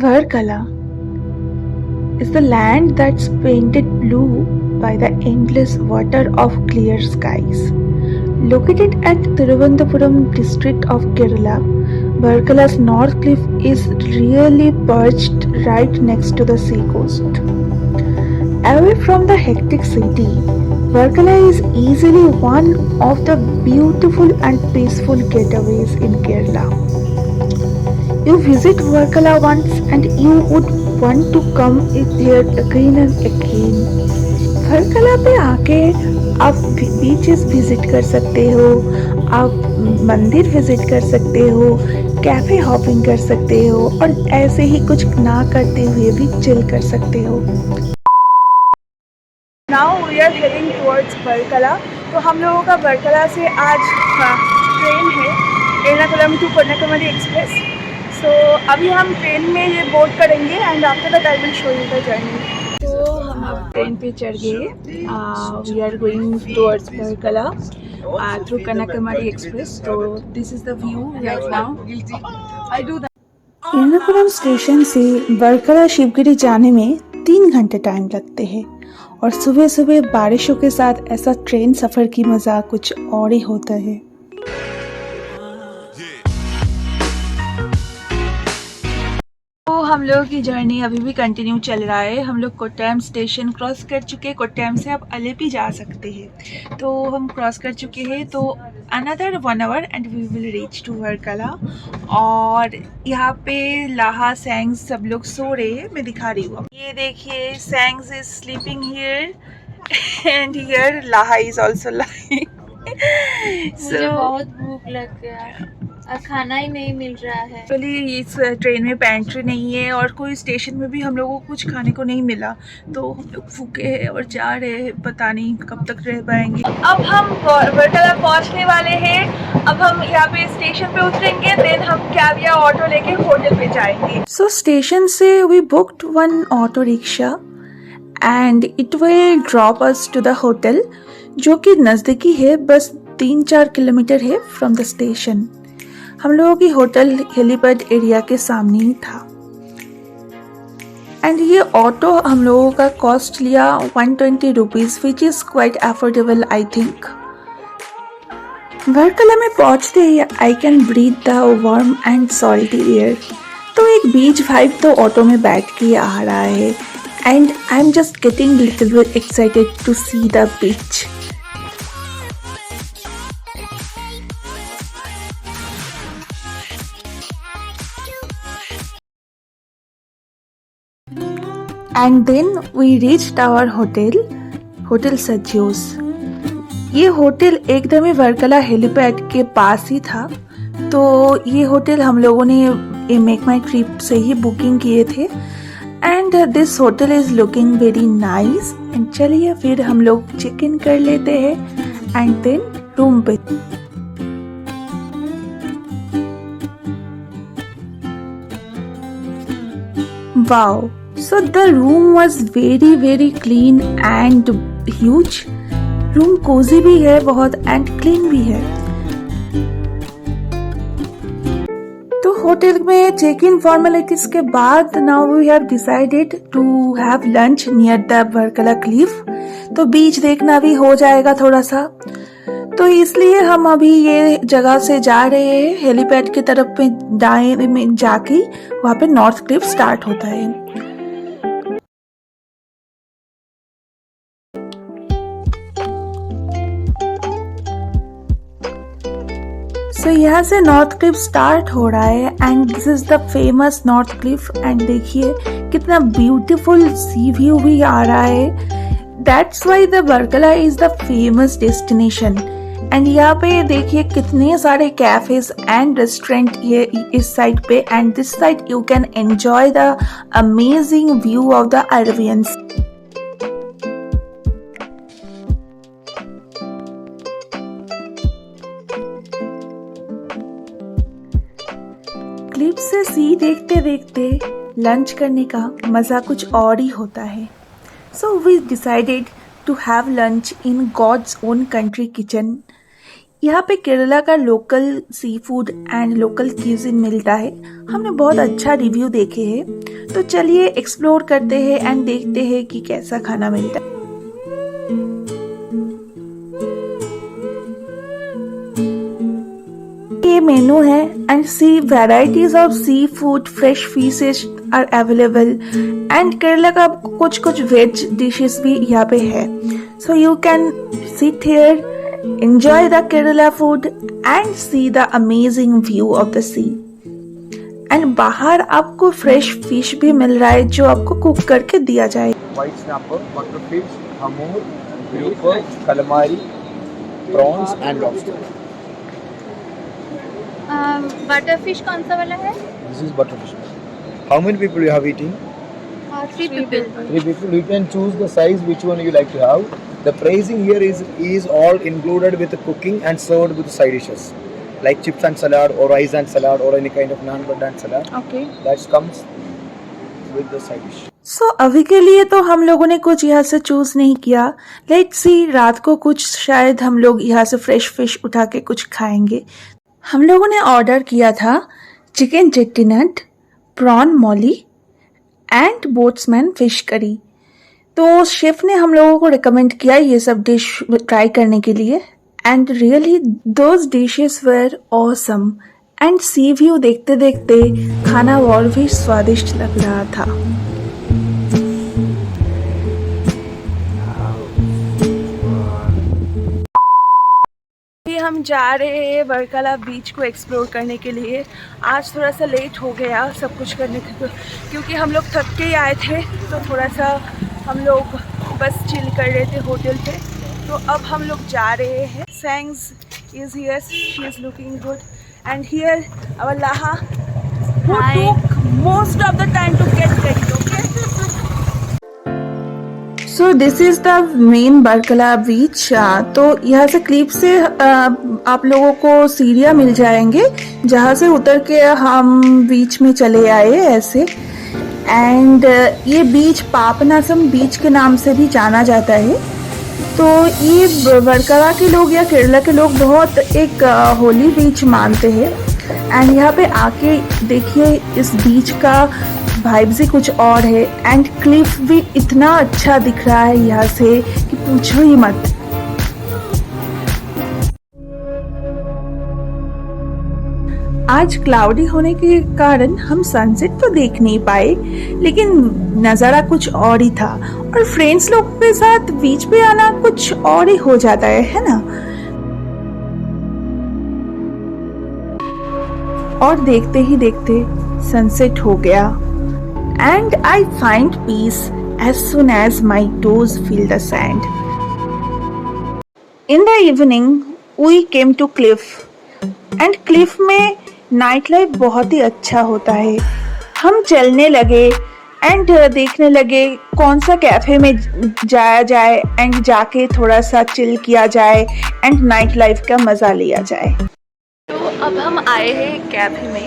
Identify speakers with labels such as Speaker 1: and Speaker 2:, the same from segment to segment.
Speaker 1: Varkala is the land that's painted blue by the endless water of clear skies. Located at Thiruvananthapuram district of Kerala, Varkala's North Cliff is really perched right next to the sea coast. Away from the hectic city, Varkala is easily one of the beautiful and peaceful getaways in Kerala. You visit Varkala once and you would want to come here again and again. Varkala पे आके आप beaches visit कर सकते हो, आप मंदिर visit कर सकते हो, कैफे हॉपिंग कर सकते हो और ऐसे ही कुछ ना करते हुए भी चिल कर सकते हो। Now we are heading towards Varkala. तो हम लोगों का वर्कला से आज ट्रेन है Ernakulam to Kanyakumari express. So अभी हम ट्रेन में ये बोर्ड करेंगे and after that I will show you the journey. तो हम अब ट्रेन पे चढ़ गए। We are going towards Varkala through Kanyakumari express. तो this is the view right now. I do that. Ernakulam station से वर्कला शिवगिरी जाने में 3 घंटे टाइम लगते हैं और सुबह सुबह बारिशों के साथ ऐसा ट्रेन सफ़र की मज़ा कुछ और ही होता है। तो हम लोगों की जर्नी अभी भी कंटिन्यू चल रहा है। हम लोग कोट्टायम स्टेशन क्रॉस कर चुके हैं। कोट्टायम से आप अलेपी जा सकते हैं, तो हम क्रॉस कर चुके हैं। तो another 1 hour and we will reach to Varkala. और यहाँ पे लाहा सैंग्स सब लोग सो रहे हैं, मैं दिखा रही हूँ। ये देखिए, Sangs is sleeping here and here Laha is also lying.
Speaker 2: मुझे बहुत भूख लग गया और खाना ही नहीं मिल रहा है।
Speaker 1: एक्चुअली इस ट्रेन में पेंट्री नहीं है और कोई स्टेशन में भी हम लोगों को कुछ खाने को नहीं मिला, तो हम लोग भूखे हैं और जा रहे हैं, पता नहीं कब तक रह पाएंगे। अब हम वर्कला पहुंचने वाले हैं। अब हम यहाँ पे स्टेशन पे उतरेंगे, देन हम कैब या ऑटो लेके होटल पे जाएंगे। सो स्टेशन से we booked 1 auto rickshaw and it will drop us to the hotel, जो कि नज़दीकी है, बस 3-4 किलोमीटर है फ्रॉम द स्टेशन। हम लोगों की होटल हेलीपैड एरिया के सामने ही था। एंड ये ऑटो हम लोगों का कॉस्ट लिया 120 rupees, which is quite affordable I think. Varkala में पहुंचते ही I can breathe the warm and salty air. तो एक बीच वाइब तो ऑटो में बैठ के आ रहा है and I am just getting little bit excited to see the beach. And then we reached our hotel Sajjos. ये होटल एकदम ही वर्कला हेलीपैड के पास ही था। तो ये होटल हम लोगों ने मेक माई ट्रिप से ही बुकिंग किए थे and this hotel is looking very nice. And चलिए फिर हम लोग चेक इन कर लेते हैं एंड देन रूम पे। Wow, so the room was very clean and huge. Room cosy भी है बहुत एंड क्लीन भी है। तो होटल में चेक इन फॉर्मेलिटीज के बाद now we have decided to have lunch near the Varkala cliff. तो बीच देखना भी हो जाएगा थोड़ा सा, तो इसलिए हम अभी ये जगह से जा रहे हैं हेलीपैड की तरफ पे। दाएं में जाके वहाँ पे नॉर्थ क्लिफ स्टार्ट होता है। तो यहाँ से नॉर्थ क्लिफ स्टार्ट हो रहा है and this is the famous north Cliff. And देखिए कितना ब्यूटीफुल सी व्यू भी आ रहा है। That's why the Varkala is the famous destination. And यहाँ पे देखिए कितने सारे कैफेज एंड रेस्टोरेंट ये इस साइड पे, and this side you can enjoy the amazing view of the Arabian sea. Cliff से सी देखते देखते लंच करने का मज़ा कुछ और ही होता है। So we decided to have lunch in God's own country kitchen. यहाँ पे केरला का local seafood and local cuisine मिलता है। हमने बहुत अच्छा रिव्यू देखे हैं, तो चलिए एक्सप्लोर करते हैं एंड देखते हैं कि कैसा खाना मिलता है। ये मेनू है and sea varieties of seafood, fresh fishes are available and Kerala का कुछ कुछ वेज डिशेस भी यहाँ पे है। So you can sit here, enjoy the Kerala food and see the amazing view of the sea. And बाहर आपको fresh fish भी मिल रहा है जो आपको कुक करके दिया जाए।
Speaker 3: White snapper, butterfish, hamur, grouper, calamari, prawns and lobster.
Speaker 2: Butterfish कौन सा वाला है?
Speaker 3: This is butterfish. How many people you have eating?
Speaker 2: 3 people.
Speaker 3: 3 people. You can choose the size which one you like to have. The pricing here is all included with the cooking and served with side dishes like chips and salad or rice and salad or any kind of naan butter and salad.
Speaker 1: Okay.
Speaker 3: That comes with the side dish.
Speaker 1: So अभी के लिए तो हम लोगों ने कुछ यहाँ से चूज नहीं किया। लेट्स सी, रात को कुछ शायद हम लोग यहाँ से फ्रेश फिश उठा के कुछ खाएंगे। हम लोगों ने ऑर्डर किया था chicken Chettinad, prawn moilee and boatsman fish curry. तो शेफ ने हम लोगों को रिकमेंड किया ये सब डिश ट्राई करने के लिए and really those dishes were awesome and C view देखते देखते खाना और भी स्वादिष्ट लग रहा था। हम जा रहे हैं वर्कला बीच को एक्सप्लोर करने के लिए। आज थोड़ा सा लेट हो गया सब कुछ करने के, क्योंकि हम लोग थक के ही आए थे, तो थोड़ा सा हम लोग बस चिल कर रहे थे होटल पे। तो अब हम लोग जा रहे हैं। Sangs is here, she is looking good and here our Laha who took most of the time to get ready. Okay. So this is the main Barkela बीच। तो यहाँ से क्लिप से आप लोगों को सीढ़ियाँ मिल जाएंगे जहाँ से उतर के हम बीच में चले आए ऐसे। एंड ये बीच पापनासम बीच के नाम से भी जाना जाता है। तो ये बरकला के लोग या केरला के लोग बहुत एक होली बीच मानते हैं। एंड यहाँ पे आके देखिए इस बीच का वाइब्स ही कुछ और है एंड क्लिफ भी इतना अच्छा दिख रहा है यहाँ से कि पूछो ही मत। आज क्लाउडी होने के कारण हम सनसेट तो देख नहीं पाए, लेकिन नज़ारा कुछ और ही था। और फ्रेंड्स लोग के साथ बीच पे आना कुछ और ही हो जाता है ना। और देखते ही देखते सनसेट हो गया and I find peace as soon as my toes feel the sand. In the evening we came to cliff and cliff में नाइट लाइफ बहुत ही अच्छा होता है। हम चलने लगे एंड देखने लगे कौन सा कैफे में जाया जाए एंड जाके थोड़ा सा चिल किया जाए एंड नाइट लाइफ का मज़ा लिया जाए। तो अब हम आए हैं कैफे में।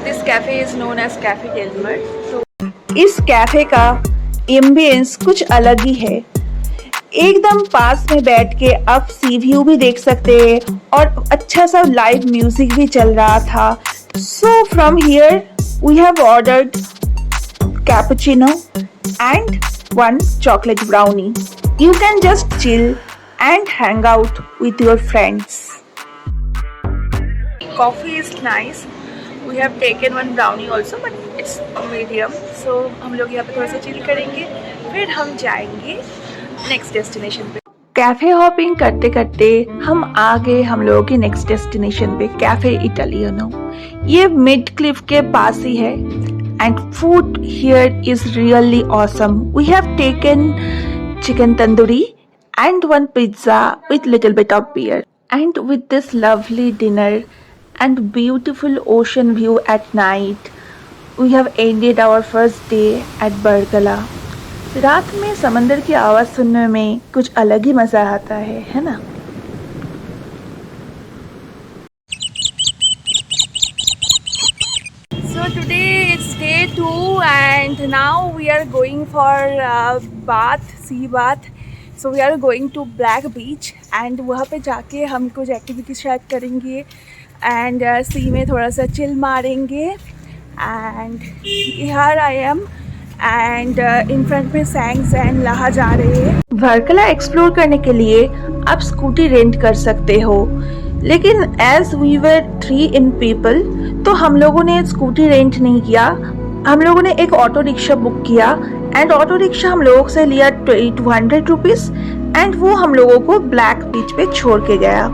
Speaker 1: This cafe is known as cafe Del Mar. तो इस कैफे का एम्बियंस कुछ अलग ही है। एकदम पास में बैठ के आप सी व्यू भी देख सकते हैं और अच्छा सा लाइव म्यूजिक भी चल रहा था। So from here we have ordered cappuccino and 1 chocolate brownie. You can just chill and hang out with your friends. Coffee is nice. We have taken 1 brownie also, but it's medium. So हम लोग यहाँ पे थोड़ा सा chill करेंगे, फिर हम जाएंगे नेक्स्ट डेस्टिनेशन पे। कैफे हॉपिंग करते करते हम आ गए हम लोगों की नेक्स्ट डेस्टिनेशन पे, कैफे इटालियनो। ये मिड क्लिफ के पास ही है and food here is really awesome. We have taken chicken tandoori and 1 pizza with little bit of beer. And with this lovely dinner and beautiful ocean view at night, we have ended our first day at Barkala. रात में समंदर की आवाज़ सुनने में कुछ अलग ही मज़ा आता है ना। So today it's day 2 and now we are going for bath, sea bath. So we are going to black beach and वहाँ पे जाके हम कुछ एक्टिविटी शायद करेंगे एंड सी में थोड़ा सा चिल मारेंगे and here I am and in front में सैंग्स एंड लाहा जा रहे हैं। वर्कला एक्सप्लोर करने के लिए आप स्कूटी रेंट कर सकते हो, लेकिन as we were 3 in people तो हम लोगों ने स्कूटी रेंट नहीं किया, हम लोगों ने एक ऑटो रिक्शा बुक किया एंड ऑटो रिक्शा हम लोगों से लिया 200 रुपीज एंड वो हम लोगों को ब्लैक बीच पे छोड़ के गया।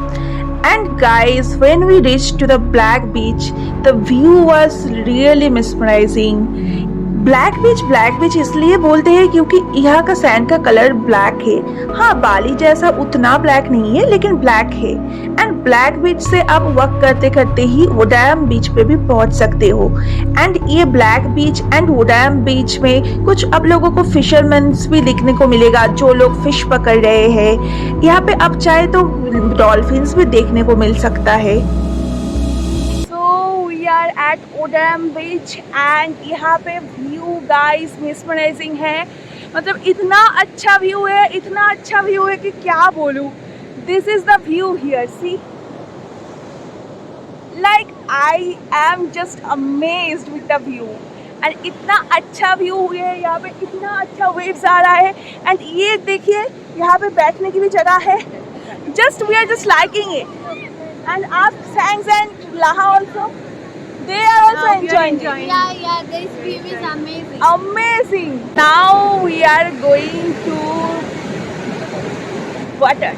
Speaker 1: And guys when we reach to the black beach the view was really mesmerising. Black beach इसलिए बोलते हैं क्योंकि यहाँ का सैंड का कलर ब्लैक है। हाँ, बाली जैसा उतना ब्लैक नहीं है लेकिन ब्लैक है। एंड ब्लैक बीच से आप वॉक करते करते ही वोडायम बीच पे भी पहुंच सकते हो। एंड ये ब्लैक बीच एंड वोडायम बीच में कुछ आप लोगों को फिशरमैन भी दिखने को मिलेगा जो लोग फिश पकड़ रहे हैं। यहाँ पे आप चाहे तो डॉल्फिन्स भी देखने को मिल सकता है। Are at Odayam beach and यहाँ पे व्यू गाइस मिसमराइजिंग है। मतलब इतना अच्छा व्यू है कि क्या बोलूँ। This is the view here, see like I am just amazed with the view and इतना अच्छा व्यू है। यहाँ पे इतना अच्छा वेव्स आ रहा है एंड ये देखिए यहाँ पे बैठने की भी जगह है। Just we are just liking it and आप Sangs and Laha also they are also enjoying.
Speaker 2: Yeah, this view is amazing.
Speaker 1: Amazing. Now we are going to water.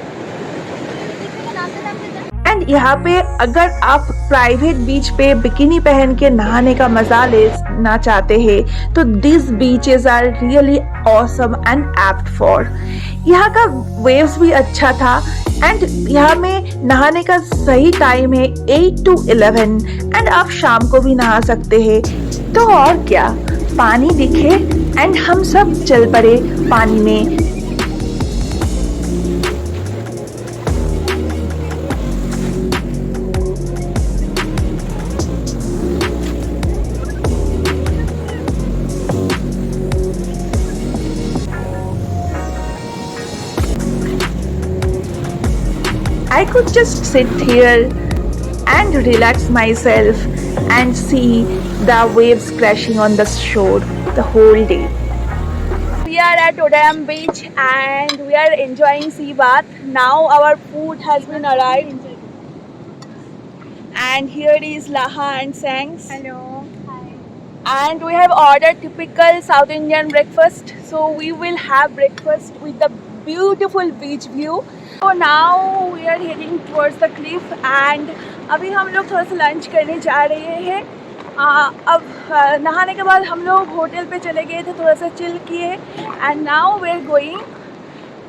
Speaker 1: And यहाँ पे अगर आप प्राइवेट बीच पे बिकिनी पहन के नहाने का मजा लेना चाहते हैं तो this beaches are really awesome and apt for. यहाँ का वेव्स भी अच्छा था एंड यहाँ में नहाने का सही टाइम है 8 to 11 एंड आप शाम को भी नहा सकते हैं। तो और क्या, पानी दिखे एंड हम सब चल पड़े पानी में। I could just sit here and relax myself and see the waves crashing on the shore the whole day. We are at Odayam beach and we are enjoying sea bath. Now our food has been arrived. And here is Laha and Sangs.
Speaker 2: Hello. Hi.
Speaker 1: And we have ordered typical South Indian breakfast. So we will have breakfast with the beautiful beach view. So now we are heading towards the cliff and अभी हम लोग थोड़ा सा lunch करने जा रहे हैं। अब नहाने के बाद हम लोग होटल पे चले गए थे, थोड़ा सा चिल किए and now we are going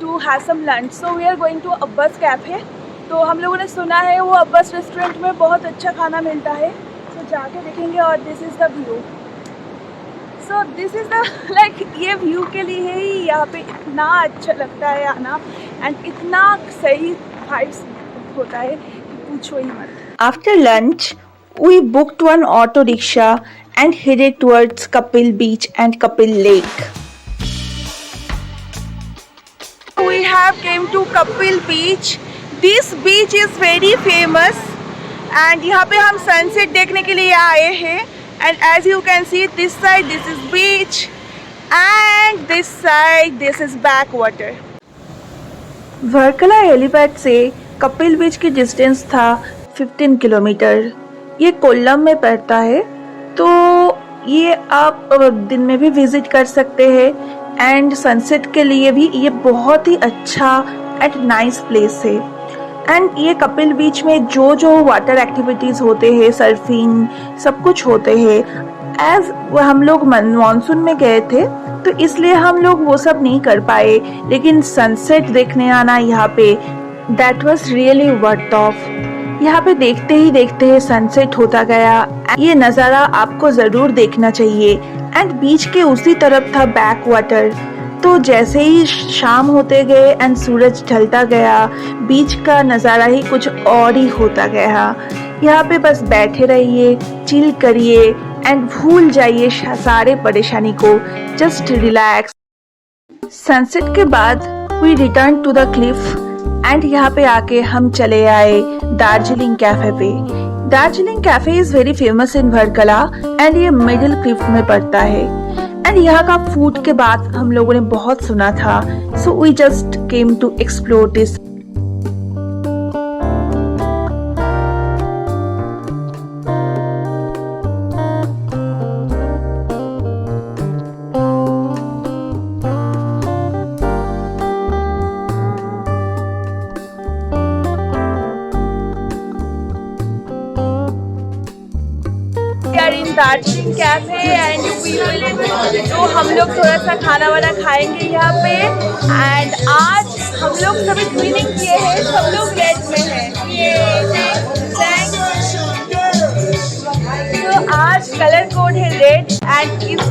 Speaker 1: to have some lunch. So we are going to Abbas cafe. तो हम लोगों ने सुना है वो अब्बास रेस्टोरेंट में बहुत अच्छा खाना मिलता है, तो जाके देखेंगे। और this is the view. So this is the like ये व्यू के लिए ही यहाँ पे इतना अच्छा लगता है आना एंड इतना सही वाइब्स होता है कि पूछो ही मत। After lunch we booked one auto rickshaw and headed towards Kapil Beach and Kapil Lake. We have came to Kapil Beach. This beach is very famous and यहाँ पे हम sunset देखने के लिए आए हैं। And as you can see, this side this is beach and this side this is backwater. Varkala helipad से कपिल बीच की डिस्टेंस था 15 किलोमीटर। ये कोल्लम में पड़ता है, तो ये आप दिन में भी विजिट कर सकते हैं एंड सनसेट के लिए भी ये बहुत ही अच्छा एंड नाइस प्लेस है। एंड ये कपिल बीच में जो वाटर एक्टिविटीज़ होते हैं, सर्फिंग सब कुछ होते हैं। एज हम लोग मानसून में गए थे तो इसलिए हम लोग वो सब नहीं कर पाए, लेकिन सनसेट देखने आना यहाँ पे that was really worth of. यहाँ पे देखते ही सनसेट होता गया। ये नज़ारा आपको ज़रूर देखना चाहिए। एंड बीच के उसी तरफ था बैक वाटर। तो जैसे ही शाम होते गए एंड सूरज ढलता गया, बीच का नज़ारा ही कुछ और ही होता गया। यहाँ पे बस बैठे रहिए, चिल करिए एंड भूल जाइए सारे परेशानी को, जस्ट रिलैक्स। सनसेट के बाद we return to the cliff and यहाँ पे आके हम चले आए दार्जिलिंग कैफे पे। Darjeeling cafe is very famous in Varkala and ये मिडिल क्लिफ में पड़ता है। एंड यहाँ का फूड के बाद हम लोगों ने बहुत सुना था, so we just came to explore this. In Darjeeling cafe and we will तो हम लोग थोड़ा सा खाना वाना खाएंगे यहाँ पे। एंड आज हम लोग सभी ट्विनिंग किए हैं, सब लोग रेड में हैं। तो आज कलर कोड है रेड एंड इस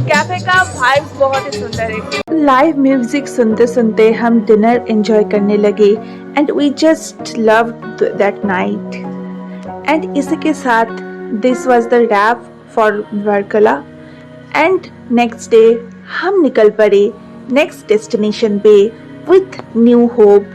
Speaker 1: कैफे का वाइब बहुत ही सुंदर है। लाइव म्यूजिक सुनते सुनते हम डिनर एंजॉय करने लगे and we just loved that night. And इसी के साथ this was the wrap for Varkala and next day हम निकल पड़े next destination पे with new hope